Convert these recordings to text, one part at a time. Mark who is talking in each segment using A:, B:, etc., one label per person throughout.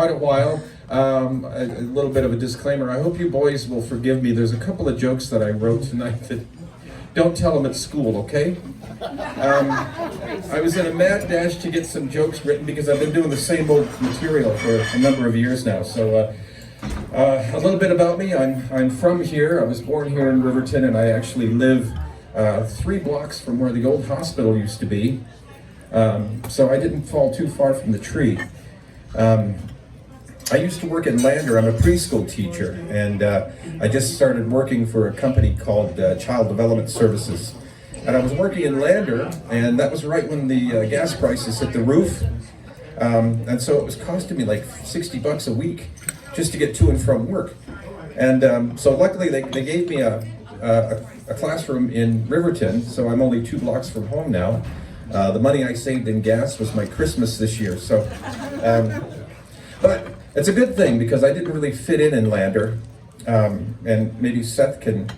A: Quite a while. A little bit of a disclaimer. I hope you boys will forgive me. There's a couple of jokes that I wrote tonight that don't tell them at school, okay? I was in a mad dash to get some jokes written because I've been doing the same old material for a number of years now. So a little bit about me. I'm from here. I was born here in Riverton, and I actually live 3 blocks from where the old hospital used to be. So I didn't fall too far from the tree. I used to work in Lander. I'm a preschool teacher, and I just started working for a company called Child Development Services. And I was working in Lander, and that was right when the gas prices hit the roof. And so it was costing me like $60 a week just to get to and from work. And so luckily they gave me a classroom in Riverton, so I'm only 2 blocks from home now. The money I saved in gas was my Christmas this year. So, but it's a good thing because I didn't really fit in Lander, and maybe Seth can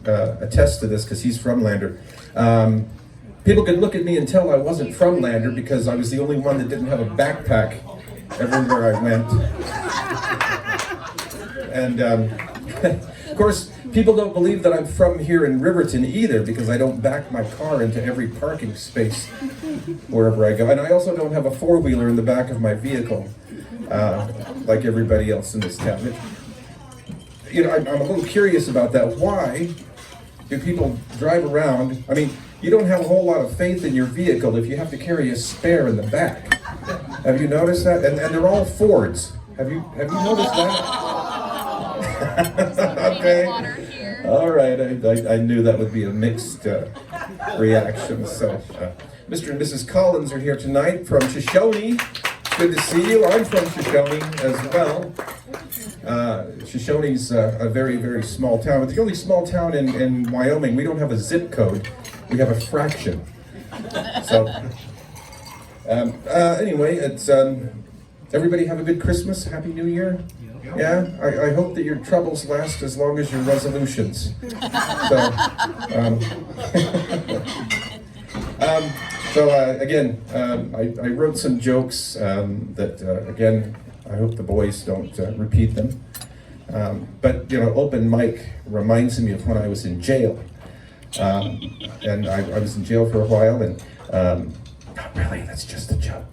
A: attest to this because he's from Lander. People could look at me and tell I wasn't from Lander because I was the only one that didn't have a backpack everywhere I went. And of course, people don't believe that I'm from here in Riverton either because I don't back my car into every parking space wherever I go. And I also don't have a 4-wheeler in the back of my vehicle. Like everybody else in this town. You know, I'm a little curious about that. Why do people drive around? I mean, you don't have a whole lot of faith in your vehicle if you have to carry a spare in the back. Have you noticed that? And they're all Fords. Have you noticed that? Okay. All right. I knew that would be a mixed reaction. So, Mr. and Mrs. Collins are here tonight from Shoshone. Good to see you. I'm from Shoshone as well. Shoshone's a very, very small town. It's the only small town in Wyoming. We don't have a zip code. We have a fraction. So, anyway, it's everybody have a good Christmas. Happy New Year. Yeah, I hope that your troubles last as long as your resolutions. So, again, I wrote some jokes that, again, I hope the boys don't repeat them. But, you know, open mic reminds me of when I was in jail. And I was in jail for a while, and not really, that's just a joke.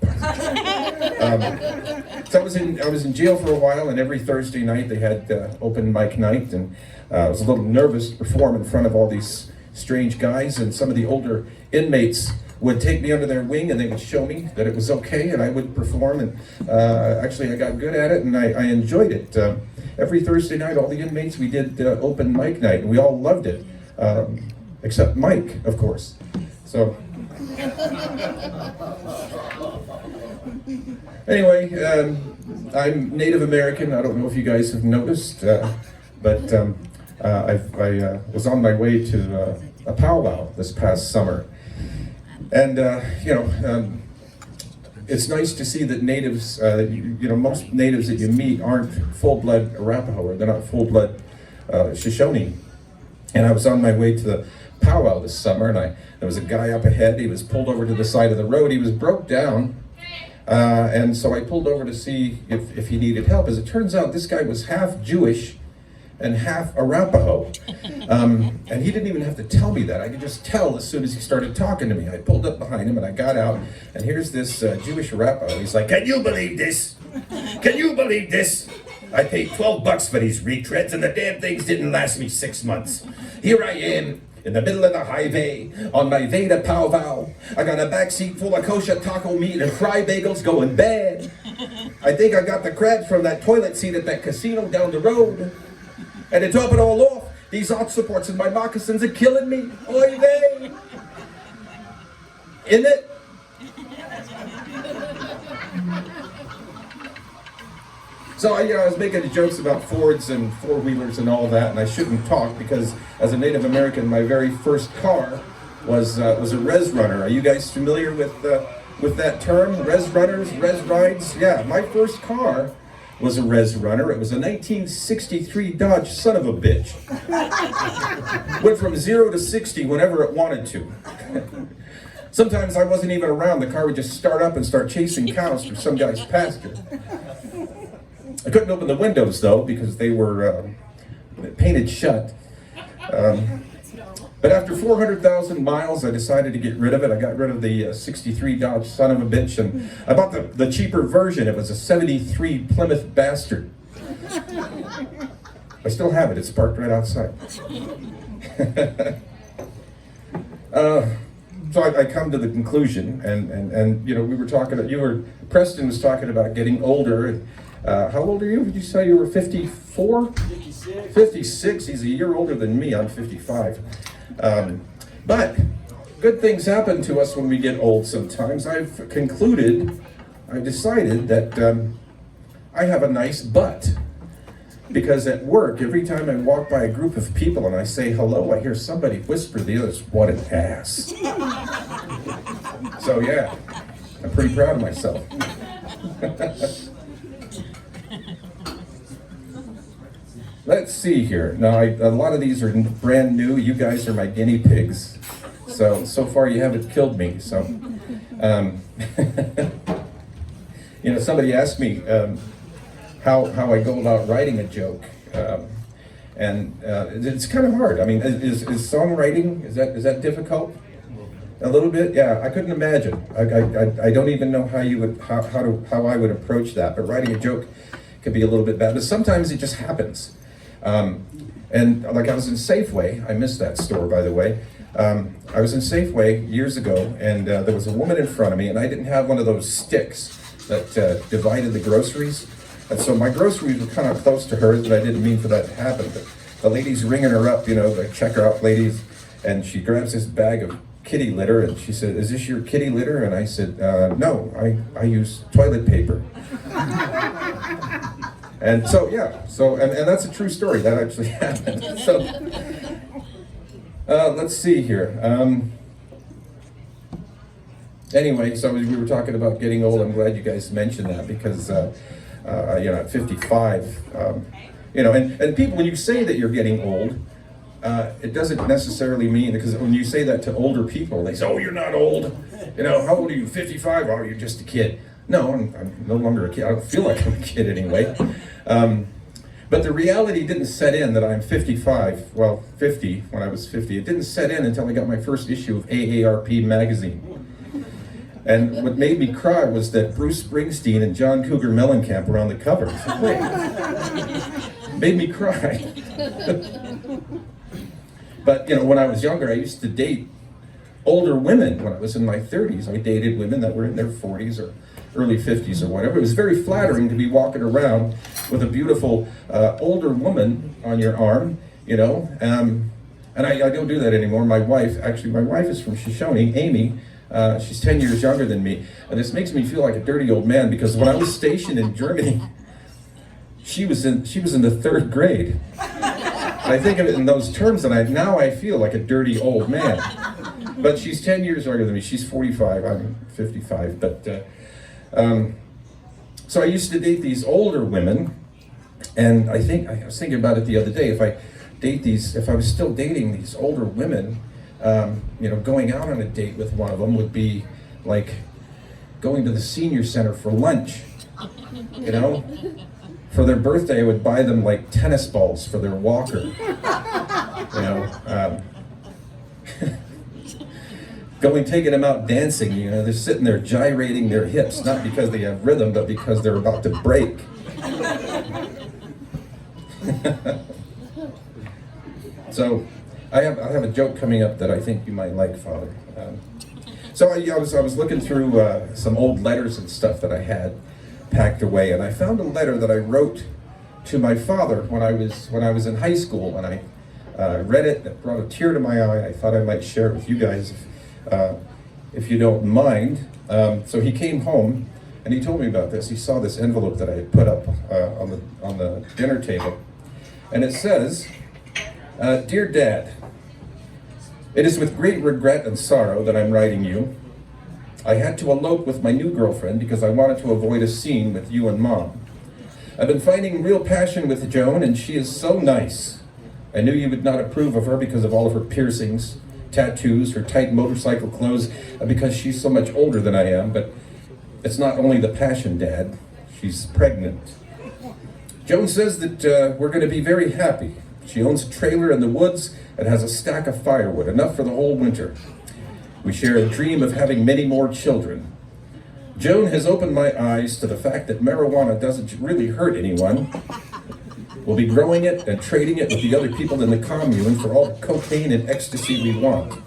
A: So I was in jail for a while, and every Thursday night they had open mic night, and I was a little nervous to perform in front of all these strange guys, and some of the older inmates would take me under their wing and they would show me that it was okay and I would perform, and actually I got good at it and I enjoyed it. Every Thursday night, all the inmates, we did open mic night and we all loved it, except Mike, of course. So anyway, I'm Native American. I don't know if you guys have noticed, but I was on my way to a powwow this past summer. And, you know, it's nice to see that natives, you know, most natives that you meet aren't full-blood Arapaho, or they're not full-blood Shoshone. And I was on my way to the powwow this summer, and there was a guy up ahead. He was pulled over to the side of the road. He was broke down, and so I pulled over to see if he needed help. As it turns out, this guy was half Jewish and half Arapaho. And he didn't even have to tell me that. I could just tell as soon as he started talking to me. I pulled up behind him and I got out, and here's this Jewish Arapaho. He's like, "Can you believe this? Can you believe this? I paid $12 for these retreads and the damn things didn't last me 6 months. Here I am, in the middle of the highway, on my way to powwow. I got a backseat full of kosher taco meat and fry bagels going bad. I think I got the crabs from that toilet seat at that casino down the road. And to top it all off, these arch supports in my moccasins are killing me. Oy vey. In it?" So I was making jokes about Fords and 4-wheelers and all that, and I shouldn't talk because as a Native American, my very first car was a res runner. Are you guys familiar with that term? Res runners, res rides? Yeah, my first car was a res runner. It was a 1963 Dodge son of a bitch. Went from 0 to 60 whenever it wanted to. Sometimes I wasn't even around. The car would just start up and start chasing cows through some guy's pasture. I couldn't open the windows though because they were painted shut. But after 400,000 miles, I decided to get rid of it. I got rid of the 63 Dodge son of a bitch, and I bought the cheaper version. It was a 73 Plymouth Bastard. I still have it. It's parked right outside. So I come to the conclusion, and you know, we were talking. Preston was talking about getting older. How old are you? Did you say you were 54?
B: 56.
A: 56. He's a year older than me. I'm 55. But good things happen to us when we get old sometimes. I've decided that I have a nice butt. Because at work, every time I walk by a group of people and I say hello, I hear somebody whisper to the others, "What an ass." So yeah, I'm pretty proud of myself. Let's see here. Now, a lot of these are brand new. You guys are my guinea pigs. So far you haven't killed me. So, you know, somebody asked me how I go about writing a joke. And it's kind of hard. I mean, is songwriting, is that difficult? A little bit, yeah. I couldn't imagine. I don't even know how I would approach that. But writing a joke could be a little bit bad. But sometimes it just happens. And like I was in Safeway. I missed that store, by the way. I was in Safeway years ago, and there was a woman in front of me, and I didn't have one of those sticks that divided the groceries. And so my groceries were kind of close to hers, but I didn't mean for that to happen. But the lady's ringing her up, you know, the checker out ladies, and she grabs this bag of kitty litter, and she said, "Is this your kitty litter?" And I said, "No, I use toilet paper." And so, yeah, and that's a true story. That actually happened. So, let's see here. Anyway, so we were talking about getting old. I'm glad you guys mentioned that because, you know, at 55, you know, and people, when you say that you're getting old, it doesn't necessarily mean, because when you say that to older people, they say, "Oh, you're not old. You know, how old are you? 55? Oh, you're just a kid." No, I'm no longer a kid. I don't feel like I'm a kid anyway. But the reality didn't set in that I'm 55, well, 50, when I was 50. It didn't set in until I got my first issue of AARP magazine. And what made me cry was that Bruce Springsteen and John Cougar Mellencamp were on the cover. Made me cry. But, you know, when I was younger, I used to date older women. When I was in my 30s, I dated women that were in their 40s or early 50s or whatever. It was very flattering to be walking around with a beautiful older woman on your arm, you know. And I don't do that anymore. My wife is from Shoshone, Amy. She's 10 years younger than me. And this makes me feel like a dirty old man because when I was stationed in Germany, she was in the 3rd grade. I think of it in those terms, and now I feel like a dirty old man. But she's 10 years younger than me. She's 45. I'm 55. But so I used to date these older women, and I was thinking about it the other day. If I was still dating these older women, you know, going out on a date with one of them would be like going to the senior center for lunch. You know. For their birthday, I would buy them like tennis balls for their walker. You know, taking them out dancing. You know, they're sitting there gyrating their hips, not because they have rhythm, but because they're about to break. So, I have a joke coming up that I think you might like, Father. So I was looking through some old letters and stuff that I had packed away, and I found a letter that I wrote to my father when I was in high school, and I read it. It brought a tear to my eye. I thought I might share it with you guys if you don't mind. So he came home and he told me about this. He saw this envelope that I had put up on the dinner table, and it says, "Dear Dad, it is with great regret and sorrow that I'm writing you. I had to elope with my new girlfriend because I wanted to avoid a scene with you and Mom. I've been finding real passion with Joan, and she is so nice. I knew you would not approve of her because of all of her piercings, tattoos, her tight motorcycle clothes, because she's so much older than I am, but it's not only the passion, Dad. She's pregnant." Joan says that we're going to be very happy. She owns a trailer in the woods and has a stack of firewood, enough for the whole winter. We share a dream of having many more children. Joan has opened my eyes to the fact that marijuana doesn't really hurt anyone. We'll be growing it and trading it with the other people in the commune for all the cocaine and ecstasy we want.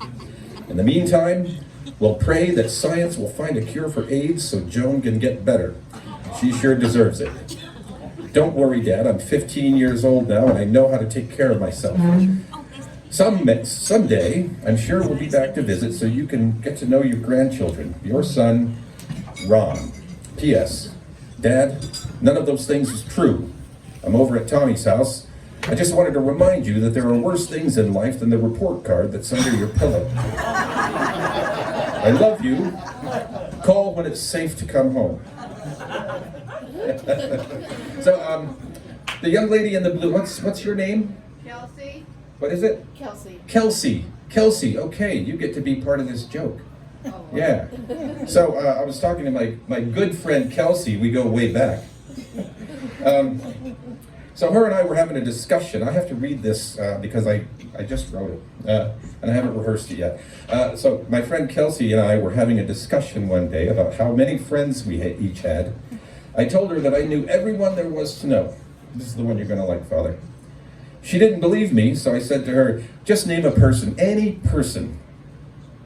A: In the meantime, we'll pray that science will find a cure for AIDS so Joan can get better. She sure deserves it. Don't worry, Dad, I'm 15 years old now and I know how to take care of myself. Someday, I'm sure we'll be back to visit so you can get to know your grandchildren. Your son, Ron. P.S. Dad, none of those things is true. I'm over at Tommy's house. I just wanted to remind you that there are worse things in life than the report card that's under your pillow. I love you. Call when it's safe to come home. So, the young lady in the blue, what's your name?
B: Kelsey.
A: What is it?
B: Kelsey.
A: Kelsey, okay, you get to be part of this joke.
B: Oh.
A: Yeah. So, I was talking to my good friend Kelsey, we go way back. So her and I were having a discussion. I have to read this because I just wrote it, and I haven't rehearsed it yet. So my friend Kelsey and I were having a discussion one day about how many friends we each had. I told her that I knew everyone there was to know. This is the one you're going to like, Father. She didn't believe me, so I said to her, just name a person, any person,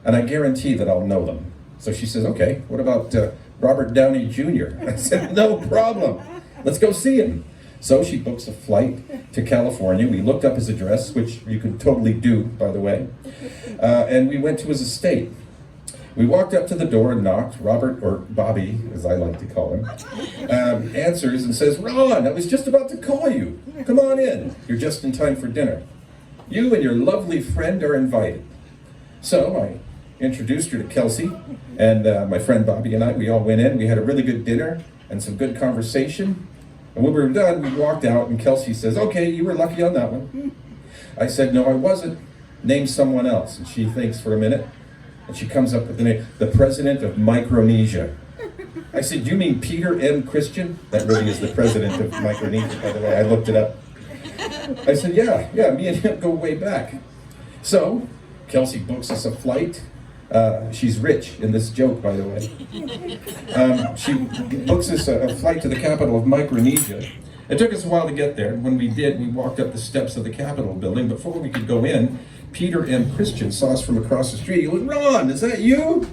A: and I guarantee that I'll know them. So she says, okay, what about Robert Downey Jr.? I said, no problem. Let's go see him. So she books a flight to California. We looked up his address, which you could totally do, by the way. And we went to his estate. We walked up to the door and knocked. Robert, or Bobby, as I like to call him, answers and says, Ron, I was just about to call you. Come on in. You're just in time for dinner. You and your lovely friend are invited. So I introduced her to Kelsey, and my friend Bobby and I, we all went in. We had a really good dinner and some good conversation. And when we were done, we walked out, and Kelsey says, okay, you were lucky on that one. I said, no, I wasn't. Name someone else. And she thinks for a minute, and she comes up with the name, the president of Micronesia. I said, you mean Peter M. Christian? That really is the president of Micronesia, by the way. I looked it up. I said, yeah, me and him go way back. So, Kelsey books us a flight. She's rich in this joke, by the way. She books us a flight to the capital of Micronesia. It took us a while to get there. When we did, we walked up the steps of the Capitol building. Before we could go in, Peter M. Christian saw us from across the street. He goes, Ron, is that you?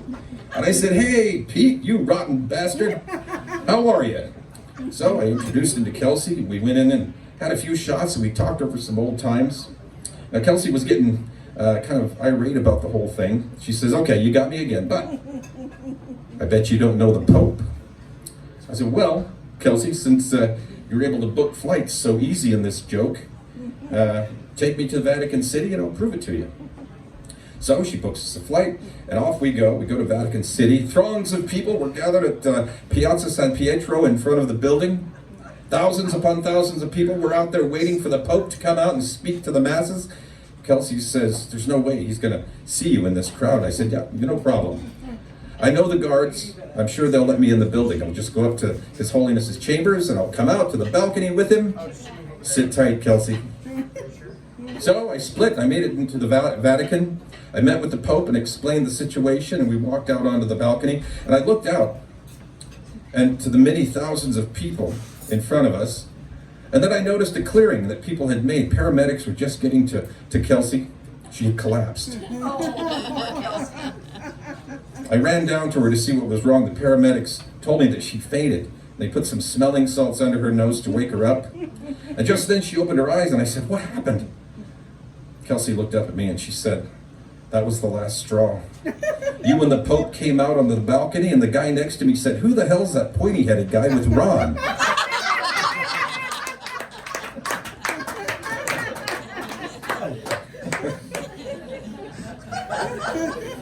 A: And I said, hey, Pete, you rotten bastard. How are you? So I introduced him to Kelsey. We went in and had a few shots, and we talked over some old times. Now, Kelsey was getting kind of irate about the whole thing. She says, okay, you got me again, but I bet you don't know the Pope. I said, well, Kelsey, since you're able to book flights so easy in this joke, take me to Vatican City and I'll prove it to you. So she books us a flight, and off we go. We go to Vatican City. Throngs of people were gathered at Piazza San Pietro in front of the building. Thousands upon thousands of people were out there waiting for the Pope to come out and speak to the masses. Kelsey says, there's no way he's going to see you in this crowd. I said, yeah, no problem. I know the guards. I'm sure they'll let me in the building. I'll just go up to His Holiness's chambers, and I'll come out to the balcony with him. Sit tight, Kelsey. So I split. I made it into the Vatican. I met with the Pope and explained the situation, and we walked out onto the balcony. And I looked out, and to the many thousands of people in front of us. And then I noticed a clearing that people had made. Paramedics were just getting to Kelsey. She had collapsed. I ran down to her to see what was wrong. The paramedics told me that she fainted. They put some smelling salts under her nose to wake her up. And just then she opened her eyes, and I said, what happened? Kelsey looked up at me and she said, that was the last straw. You and the Pope came out on the balcony, and the guy next to me said, who the hell's that pointy-headed guy with Ron?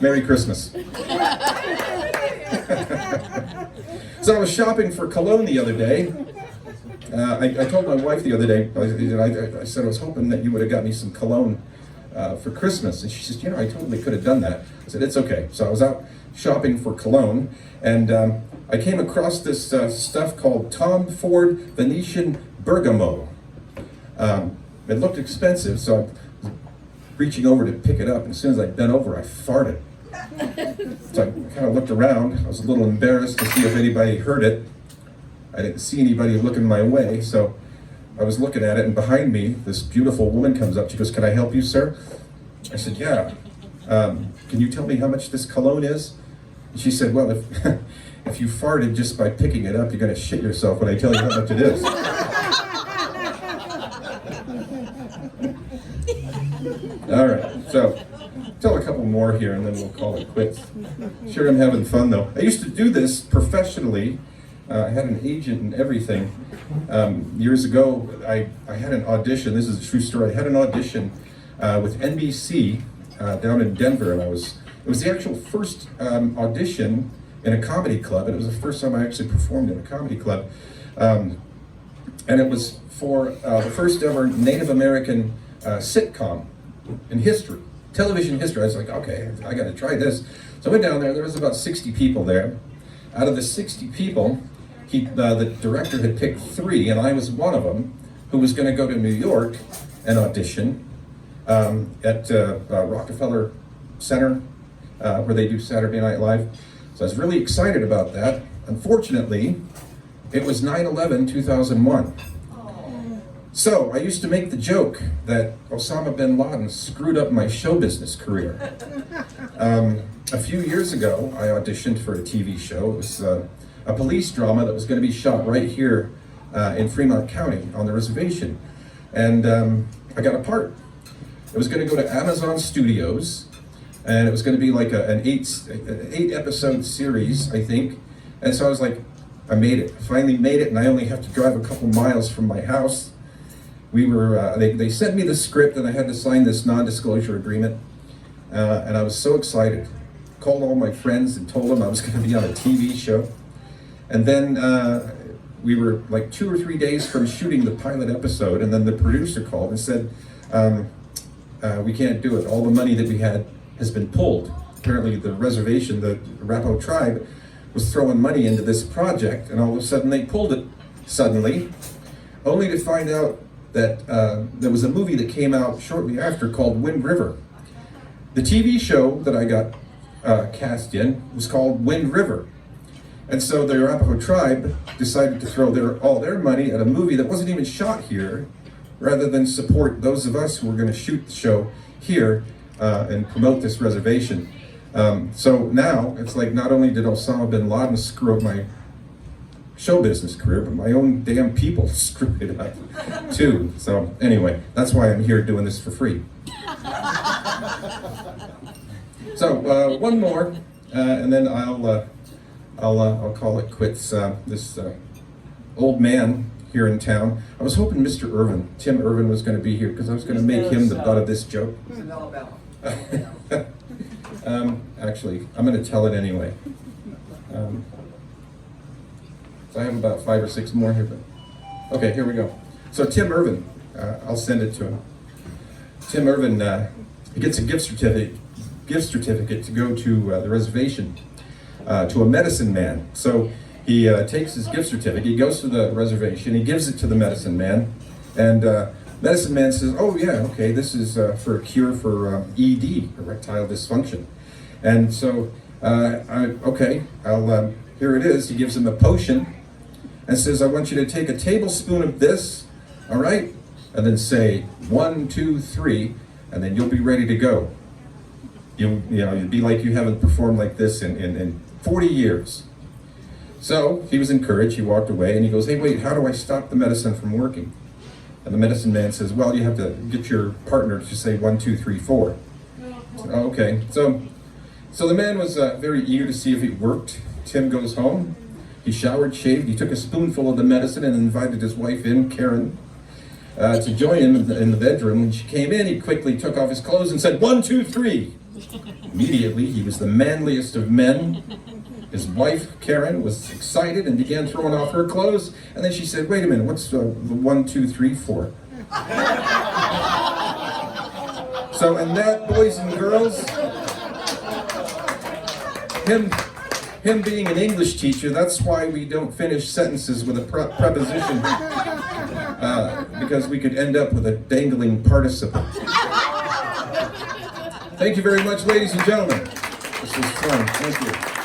A: Merry Christmas. So I was shopping for cologne the other day. I told my wife the other day, I said I was hoping that you would have got me some cologne for Christmas. And she says, I totally could have done that. I said, it's okay. So I was out shopping for cologne, and I came across this stuff called Tom Ford Venetian bergamot. It looked expensive, so I was reaching over to pick it up, and as soon as I bent over, I farted. So I kind of looked around. I was a little embarrassed to see if anybody heard it. I didn't see anybody looking my way, so I was looking at it, and behind me, this beautiful woman comes up. She goes, "Can I help you, sir?" I said, "Yeah. Can you tell me how much this cologne is?" And she said, "Well, if if you farted just by picking it up, you're going to shit yourself when I tell you how much it is." All right, so tell a couple more here, and then we'll call it quits. Sure, I'm having fun, though. I used to do this professionally. I had an agent and everything. Years ago, I had an audition. This is a true story. I had an audition with NBC down in Denver, and it was the actual first audition in a comedy club, and it was the first time I actually performed in a comedy club. And it was for the first ever Native American sitcom in history, television history. I was like, okay, I got to try this. So I went down there. There was about 60 people there. Out of the 60 people, the director had picked 3, and I was one of them, who was going to go to New York and audition at Rockefeller Center, where they do Saturday Night Live. So I was really excited about that. Unfortunately, it was 9/11/2001. So I used to make the joke that Osama bin Laden screwed up my show business career. A few years ago, I auditioned for a TV show. It was a police drama that was going to be shot right here in Fremont County on the reservation. And I got a part. It was going to go to Amazon Studios, and it was going to be like an 8-episode series, I think. And so I was like, I made it. I finally made it, and I only have to drive a couple miles from my house. We were, they sent me the script, and I had to sign this non-disclosure agreement. And I was so excited. Called all my friends and told them I was going to be on a TV show. And then we were like 2 or 3 days from shooting the pilot episode, and then the producer called and said, we can't do it. All the money that we had has been pulled. Apparently the reservation, the Arapaho tribe, was throwing money into this project, and all of a sudden they pulled it suddenly, only to find out that there was a movie that came out shortly after called Wind River. The TV show that I got cast in was called Wind River. And so the Arapaho tribe decided to throw all their money at a movie that wasn't even shot here, rather than support those of us who were going to shoot the show here and promote this reservation. So now it's like, not only did Osama bin Laden screw up my show business career, but my own damn people screwed it up too. So anyway, that's why I'm here doing this for free. So one more, and then I'll call it quits. This old man here in town. I was hoping Mr. Irvin, Tim Irvin, was going to be here because I was going to make him the butt of this joke.
B: He's in Alabama.
A: Actually, I'm going to tell it anyway. So I have about 5 or 6 more here, but okay, here we go. So Tim Irvin, I'll send it to him. Tim Irvin, he gets a gift certificate to go to the reservation to a medicine man. So he takes his gift certificate, he goes to the reservation, he gives it to the medicine man, and medicine man says, "Oh yeah, okay, this is for a cure for ED, erectile dysfunction." And so, here it is. He gives him a potion and says, "I want you to take a tablespoon of this, all right? And then say 1, 2, 3, and then you'll be ready to go. You'd be like you haven't performed like this in 40 years. So he was encouraged. He walked away and he goes, "Hey, wait, how do I stop the medicine from working?" And the medicine man says, "Well, you have to get your partner to say 1, 2, 3, 4. Okay, so the man was very eager to see if it worked. Tim goes home. He showered, shaved. He took a spoonful of the medicine and invited his wife in, Karen, to join him in the bedroom. When she came in, he quickly took off his clothes and said, 1, 2, 3. Immediately, he was the manliest of men. His wife, Karen, was excited and began throwing off her clothes. And then she said, "Wait a minute, what's the 1, 2, 3, 4? So, and that, boys and girls, him being an English teacher, that's why we don't finish sentences with a preposition. because we could end up with a dangling participle. Thank you very much, ladies and gentlemen. This was fun. Thank you.